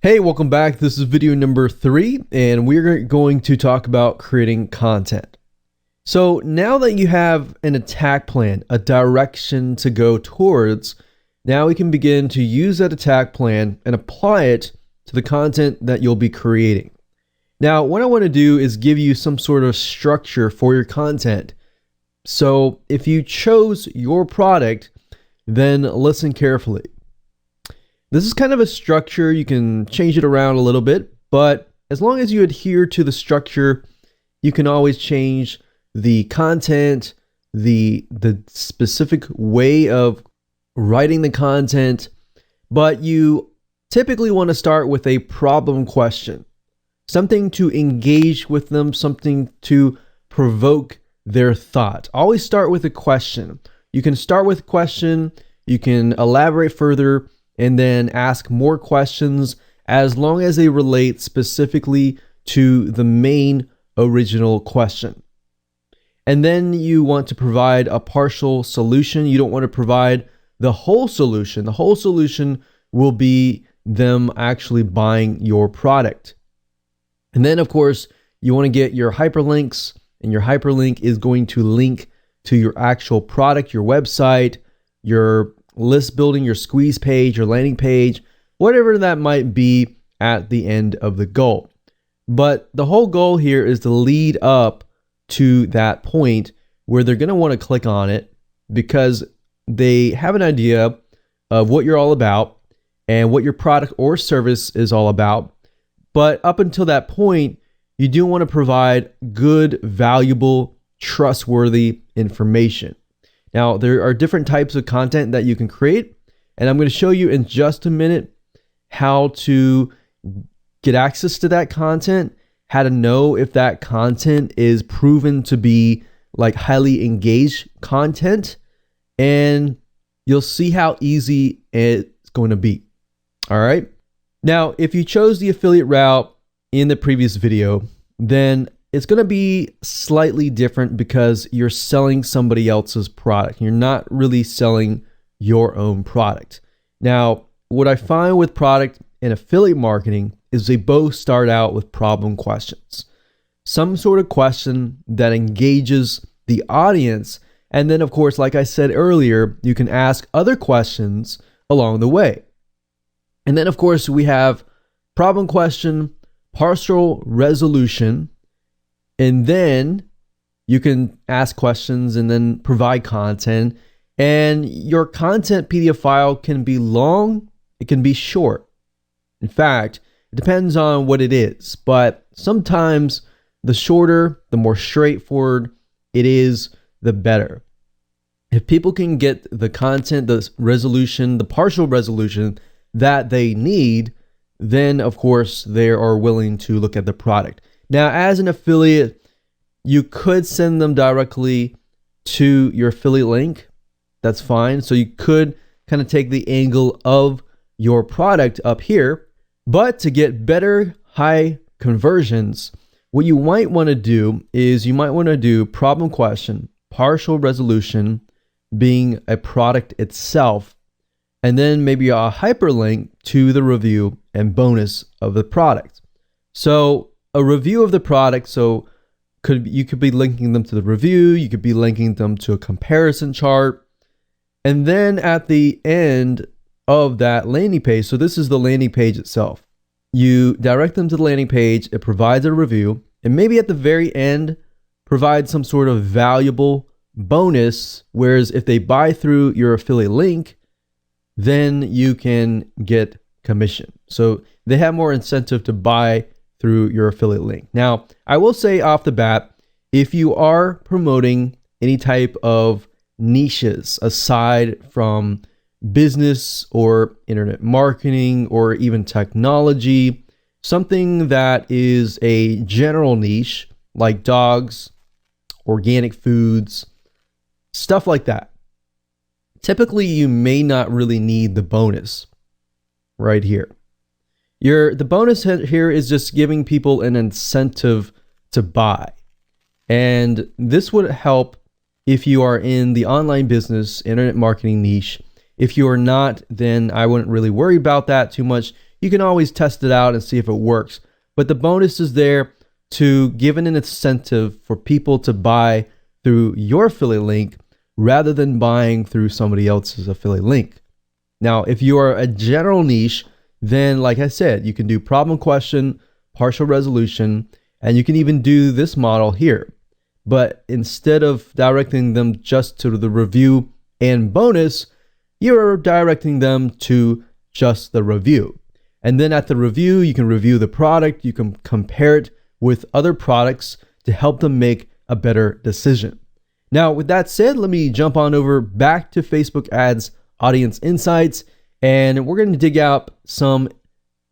Hey, welcome back. This is video number 3, and we're going to talk about creating content. So now that you have an attack plan, a direction to go towards, now we can begin to use that attack plan and apply it to the content that you'll be creating. Now, what I want to do is give you some sort of structure for your content. So if you chose your product, then listen carefully. This is kind of a structure. You can change it around a little bit, but as long as you adhere to the structure, you can always change the content, the specific way of writing the content, but you typically want to start with a problem question, something to engage with them, something to provoke their thought. Always start with a question. You can start with a question, you can elaborate further, and then ask more questions as long as they relate specifically to the main original question. And then you want to provide a partial solution. You don't want to provide the whole solution. The whole solution will be them actually buying your product. And then, of course, you want to get your hyperlinks, and your hyperlink is going to link to your actual product, your website, your list building, your squeeze page, your landing page, whatever that might be at the end of the goal. But the whole goal here is to lead up to that point where they're going to want to click on it because they have an idea of what you're all about and what your product or service is all about. But up until that point, you do want to provide good, valuable, trustworthy information. Now, there are different types of content that you can create, and I'm going to show you in just a minute how to get access to that content, how to know if that content is proven to be like highly engaged content, and you'll see how easy it's going to be. All right. Now, if you chose the affiliate route in the previous video, then it's going to be slightly different because you're selling somebody else's product. You're not really selling your own product. Now, what I find with product and affiliate marketing is they both start out with problem questions. Some sort of question that engages the audience. And then, of course, like I said earlier, you can ask other questions along the way. And then, of course, we have problem question, partial resolution, and then you can ask questions and then provide content. And your content PDF file can be long, it can be short. In fact, it depends on what it is. But sometimes the shorter, the more straightforward it is, the better. If people can get the content, the resolution, the partial resolution that they need, then of course they are willing to look at the product. Now, as an affiliate, you could send them directly to your affiliate link. That's fine. So you could kind of take the angle of your product up here. But to get better high conversions, what you might want to do is you might want to do problem question, partial resolution being a product itself, and then maybe a hyperlink to the review and bonus of the product. So a review of the product, so you could be linking them to the review, you could be linking them to a comparison chart, and then at the end of that landing page, so this is the landing page itself, you direct them to the landing page, it provides a review, and maybe at the very end provide some sort of valuable bonus, whereas if they buy through your affiliate link, then you can get commission. So they have more incentive to buy through your affiliate link. Now, I will say off the bat, if you are promoting any type of niches aside from business or internet marketing or even technology, something that is a general niche like dogs, organic foods, stuff like that, typically you may not really need the bonus right here. The bonus here is just giving people an incentive to buy. And this would help if you are in the online business, internet marketing niche. If you are not, then I wouldn't really worry about that too much. you can always test it out and see if it works. But the bonus is there to give an incentive for people to buy through your affiliate link rather than buying through somebody else's affiliate link. Now, if you are a general niche, then like I said, you can do problem question, partial resolution, and you can even do this model here. But instead of directing them just to the review and bonus, you're directing them to just the review. And then at the review, you can review the product, you can compare it with other products to help them make a better decision. Now, with that said, let me jump on over back to Facebook Ads Audience Insights, and we're going to dig out some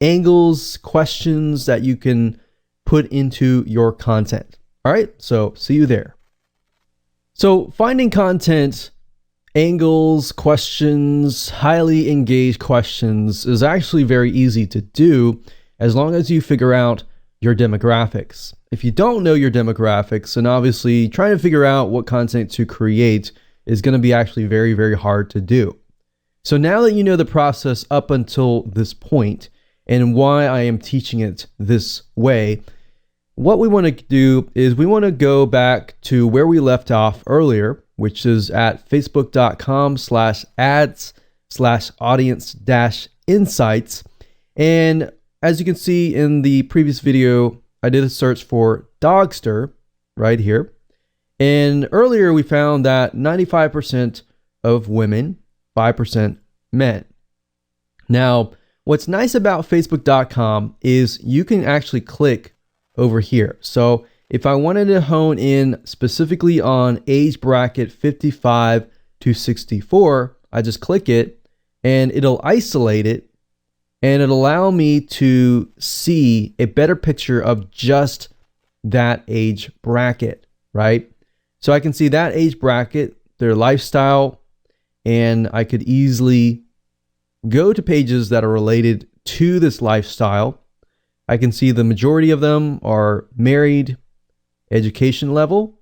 angles, questions that you can put into your content. All right, so see you there. So finding content, angles, questions, highly engaged questions is actually very easy to do as long as you figure out your demographics. If you don't know your demographics, then obviously trying to figure out what content to create is going to be actually very, very hard to do. So now that you know the process up until this point and why I am teaching it this way, what we want to do is we want to go back to where we left off earlier, which is at facebook.com/ads/audience-insights. And as you can see in the previous video, I did a search for Dogster right here. And earlier we found that 95% of women, 5% men. Now, what's nice about facebook.com is you can actually click over here. So if I wanted to hone in specifically on age bracket 55 to 64, I just click it and it'll isolate it and it'll allow me to see a better picture of just that age bracket, right? So I can see that age bracket, their lifestyle, and I could easily go to pages that are related to this lifestyle. I can see the majority of them are married, education level,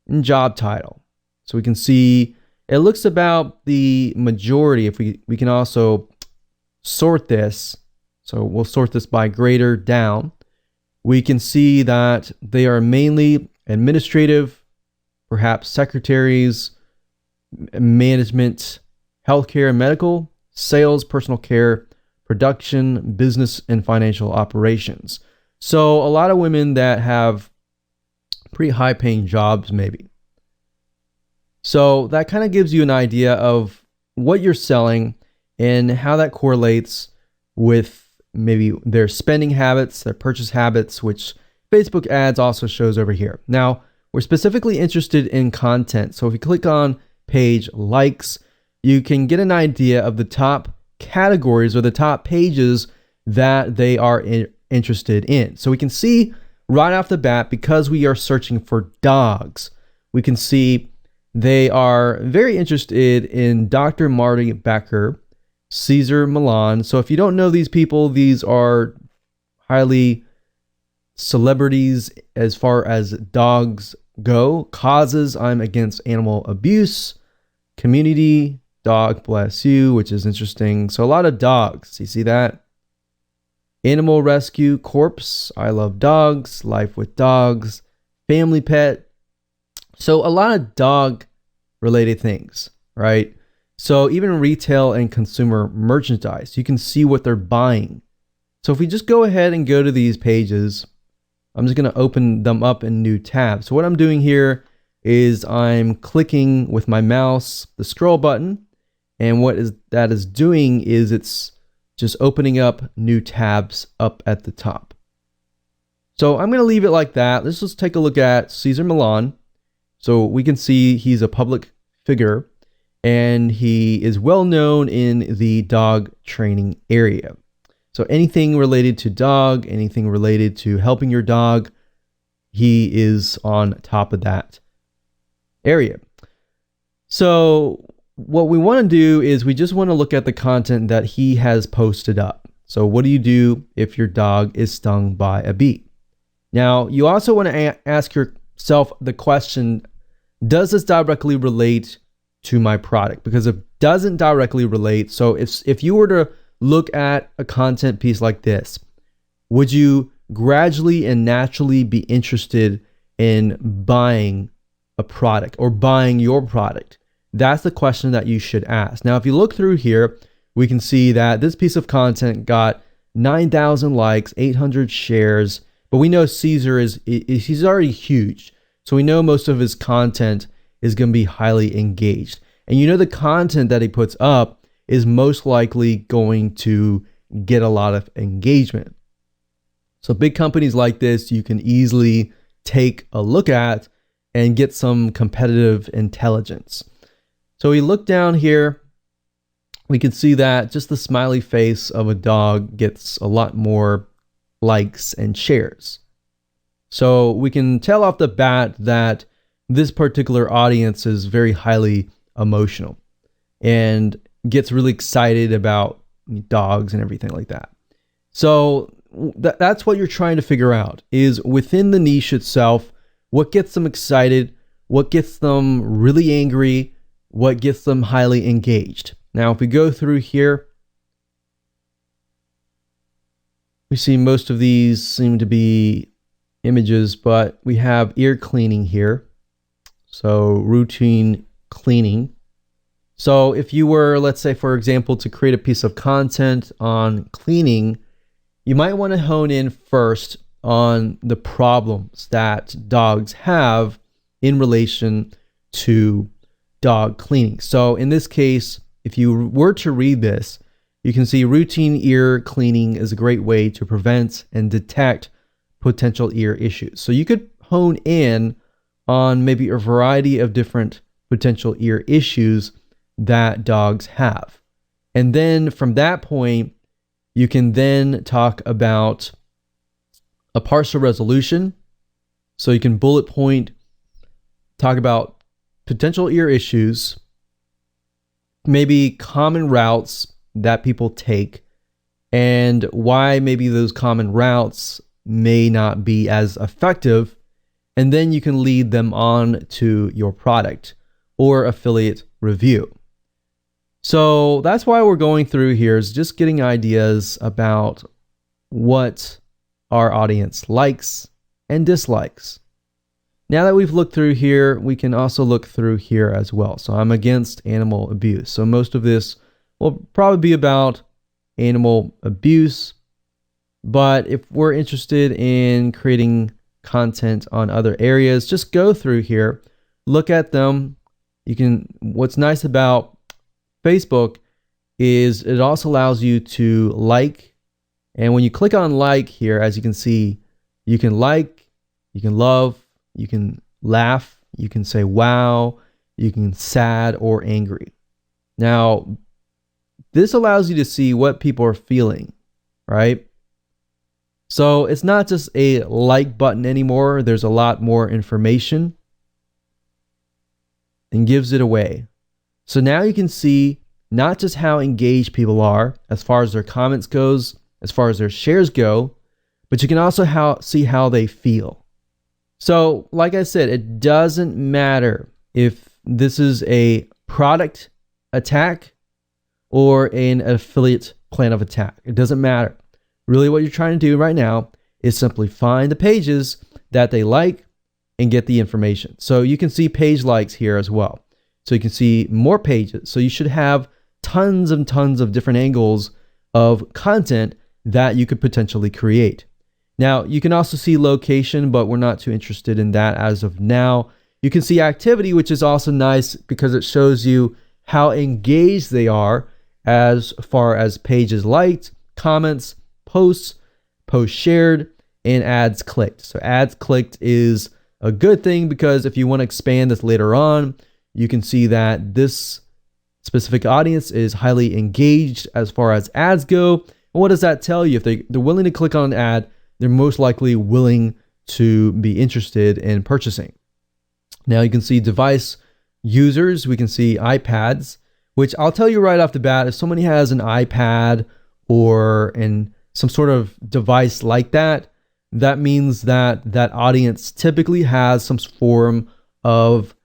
and job title. So we can see it looks about the majority. If we can also sort this, so we'll sort this by greater down. We can see that they are mainly administrative, perhaps secretaries, management, healthcare and medical, sales, personal care, production, business, and financial operations. So a lot of women that have pretty high paying jobs maybe. So that kind of gives you an idea of what you're selling and how that correlates with maybe their spending habits, their purchase habits, which Facebook ads also shows over here. Now, we're specifically interested in content. So if you click on page likes, you can get an idea of the top categories or the top pages that they are interested in. So we can see right off the bat, because we are searching for dogs, we can see they are very interested in Dr. Marty Becker, Cesar Millan. So if you don't know these people, these are highly celebrities as far as dogs go. Causes: I'm against animal abuse. Community: dog bless you, which is interesting. So a lot of dogs. You see that? Animal rescue: corpse, I love dogs. Life with dogs. Family pet. So a lot of dog related things, right? So even retail and consumer merchandise, you can see what they're buying. So if we just go ahead and go to these pages, I'm just going to open them up in new tabs. So what I'm doing here is I'm clicking with my mouse the scroll button, and that is doing is it's just opening up new tabs up at the top. So I'm going to leave it like that. Let's just take a look at Cesar Millan. So we can see he's a public figure and he is well known in the dog training area. So anything related to dog, anything related to helping your dog, he is on top of that area. So what we want to do is we just want to look at the content that he has posted up. So what do you do if your dog is stung by a bee? Now, you also want to ask yourself the question, does this directly relate to my product? Because if it doesn't directly relate, so if you were to look at a content piece like this, would you gradually and naturally be interested in buying a product or buying your product? That's the question that you should ask. Now, if you look through here, we can see that this piece of content got 9,000 likes, 800 shares, but we know Caesar he's already huge. So we know most of his content is going to be highly engaged. And you know the content that he puts up is most likely going to get a lot of engagement. So big companies like this, you can easily take a look at and get some competitive intelligence. So we look down here, we can see that just the smiley face of a dog gets a lot more likes and shares. So we can tell off the bat that this particular audience is very highly emotional and gets really excited about dogs and everything like that. So that's what you're trying to figure out, is within the niche itself, what gets them excited, what gets them really angry, what gets them highly engaged. Now, if we go through here, we see most of these seem to be images, but we have ear cleaning here. So routine cleaning. So if you were, let's say, for example, to create a piece of content on cleaning, you might want to hone in first on the problems that dogs have in relation to dog cleaning. So in this case, if you were to read this, you can see routine ear cleaning is a great way to prevent and detect potential ear issues. So you could hone in on maybe a variety of different potential ear issues that dogs have. And then from that point, you can then talk about a partial resolution. So you can bullet point, talk about potential ear issues, maybe common routes that people take, and why maybe those common routes may not be as effective. And then you can lead them on to your product or affiliate review. So that's why we're going through here, is just getting ideas about what our audience likes and dislikes. Now that we've looked through here, we can also look through here as well. So I'm against animal abuse. So most of this will probably be about animal abuse. But if we're interested in creating content on other areas, just go through here, look at them. What's nice about Facebook is it also allows you to like. And when you click on like here, as you can see, you can like, you can love, you can laugh, you can say wow, you can sad or angry. Now, this allows you to see what people are feeling, right? So it's not just a like button anymore. There's a lot more information and gives it away. So now you can see not just how engaged people are as far as their comments goes, as far as their shares go, but you can also see how they feel. So like I said, it doesn't matter if this is a product attack or an affiliate plan of attack. It doesn't matter. Really what you're trying to do right now is simply find the pages that they like and get the information. So you can see page likes here as well. So you can see more pages. So you should have tons and tons of different angles of content that you could potentially create. Now, you can also see location, but we're not too interested in that as of now. You can see activity, which is also nice because it shows you how engaged they are as far as pages liked, comments, posts shared, and ads clicked. So ads clicked is a good thing because if you want to expand this later on, you can see that this specific audience is highly engaged as far as ads go. And what does that tell you? If they're willing to click on an ad, they're most likely willing to be interested in purchasing. Now you can see device users. We can see iPads, which I'll tell you right off the bat, if somebody has an iPad or some sort of device like that, that means that that audience typically has some form of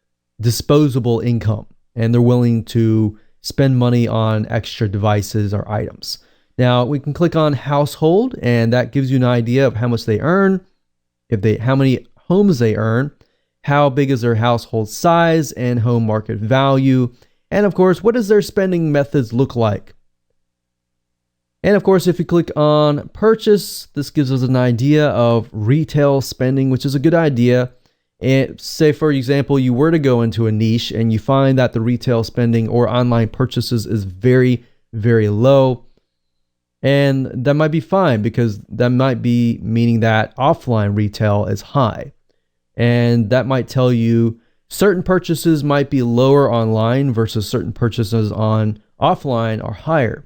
disposable income and they're willing to spend money on extra devices or items. Now we can click on household, and that gives you an idea of how much they earn, how many homes they earn, how big is their household size and home market value, and of course, what does their spending methods look like? And of course, if you click on purchase, this gives us an idea of retail spending, which is a good idea. And say, for example, you were to go into a niche and you find that the retail spending or online purchases is very, very low. And that might be fine, because that might be meaning that offline retail is high. And that might tell you certain purchases might be lower online versus certain purchases on offline are higher.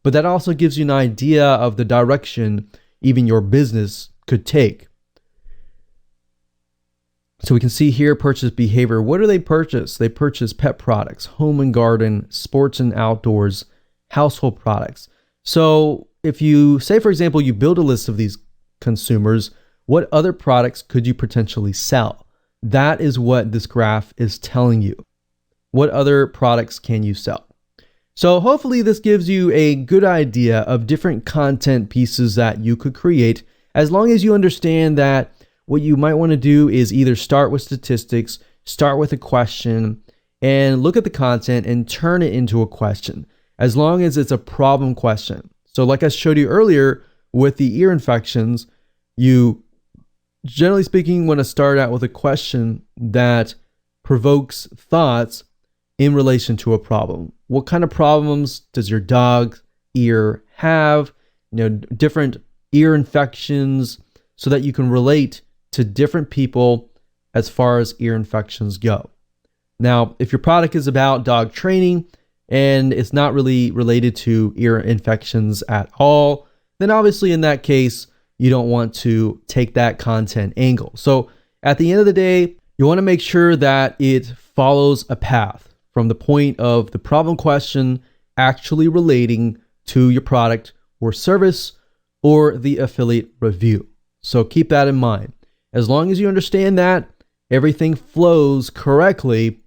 But that also gives you an idea of the direction even your business could take. So we can see here purchase behavior. What do they purchase? They purchase pet products, home and garden, sports and outdoors, household products. So if you say, for example, you build a list of these consumers, what other products could you potentially sell? That is what this graph is telling you. What other products can you sell? So hopefully this gives you a good idea of different content pieces that you could create, as long as you understand that what you might want to do is either start with statistics, start with a question, and look at the content and turn it into a question, as long as it's a problem question. So like I showed you earlier with the ear infections, you generally speaking want to start out with a question that provokes thoughts in relation to a problem. What kind of problems does your dog's ear have? Different ear infections, so that you can relate to different people as far as ear infections go. Now, if your product is about dog training and it's not really related to ear infections at all, then obviously in that case, you don't want to take that content angle. So at the end of the day, you want to make sure that it follows a path from the point of the problem question actually relating to your product or service or the affiliate review. So keep that in mind. As long as you understand that everything flows correctly,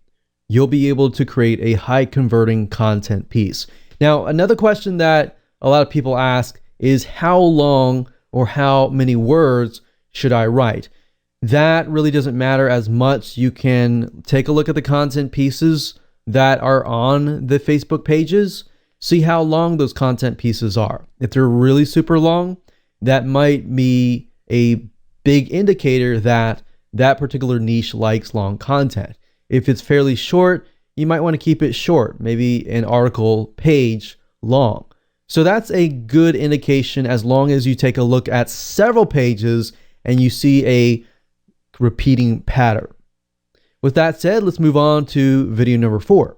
you'll be able to create a high converting content piece. Now, another question that a lot of people ask is how long or how many words should I write? That really doesn't matter as much. You can take a look at the content pieces that are on the Facebook pages, see how long those content pieces are. If they're really super long, that might be a big indicator that that particular niche likes long content. If it's fairly short, you might want to keep it short, maybe an article page long. So that's a good indication, as long as you take a look at several pages and you see a repeating pattern. With that said, let's move on to video number 4.